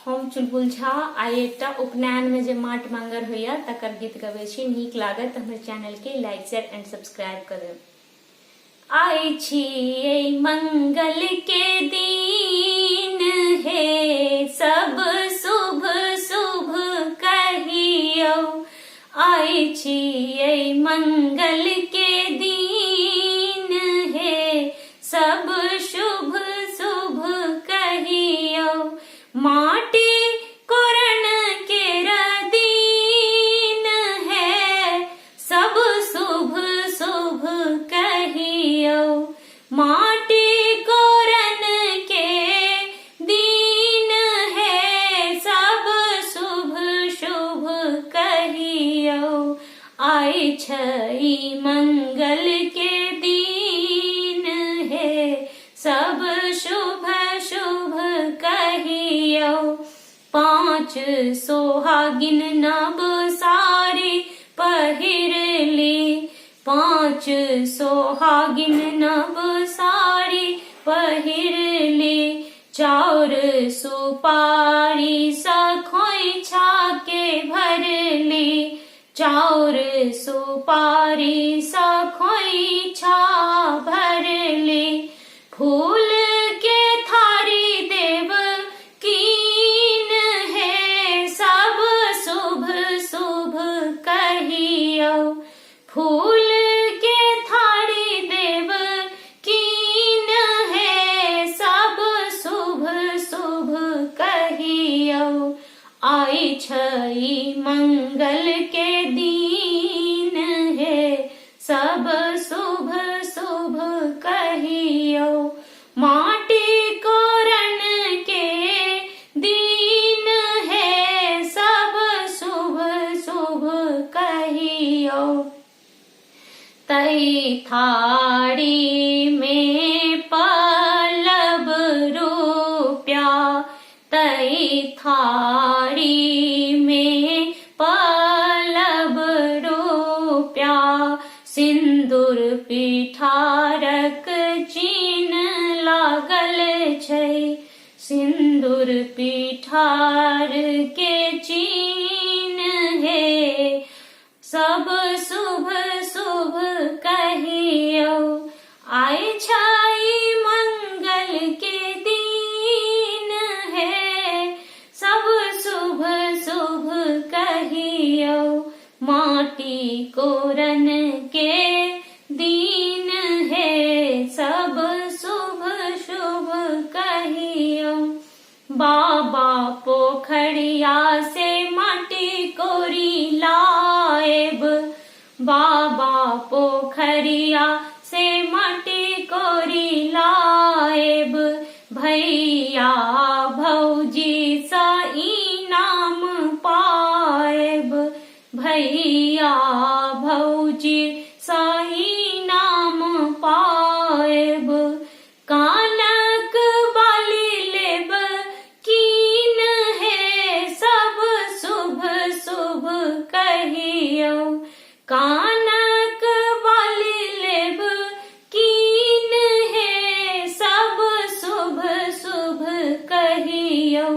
हम चुलबुल झा आइ एकटा उपनयन में जे माट मंगर होइया तकर गीत गबै छी। नीक लागत हमर चैनल के लाइक शेयर एंड सब्सक्राइब करू। आई छी मंगल के दिन हे सब शुभ शुभ कहियो। आई छी मंगल के दिन हे सब शुभ शुभ कहियो। माटी कोरन के रदीन है सब शुभ शुभ कहियो। माटी कोरन के दीन है सब शुभ शुभ कहियो। आई छई मंगल के दिन है सब शुभ शुभ कहियो। 5 सोहागिन नव साड़ी पहिरली। 5 सोहागिन नव साड़ी पहिरली। चाउर सुपारी सा खोइछा के भरली। चाउर सुपारी सा खोइछा भरली। फूल के थारी देव कीन है सब शुभ शुभ कहियो। फूल के थारी देव कीन है सब शुभ शुभ कहियो। आई छई मंगल के दिन है सब शुभ शुभ कहियो। माटी कोरन के दिन है सब शुभ शुभ कहियो। तई थारी में पल्लव रूप्या। तई थारी में पल्लव रूप्या। सिंदूर पिठारक चिन्ह लागल छै। सिंदूर पिठार के चिन्ह है सब शुभ शुभ कहियो। आई छई मंगल के दिन है सब शुभ शुभ कहियो। माटी कोरन के दिन है सब शुभ शुभ कहियो। बाबा पोखरिया से माटी कोरी लाएब। बाबा पोखरिया से माटी कोरी लाएब। भैया भौजी सा इनाम पाएब। भैया भौजी सा इनाम पाएब। कानक बाली लेब कीन है सब शुभ शुभ कहियो। कानक बाली लेब कीन है सब शुभ शुभ कहियो।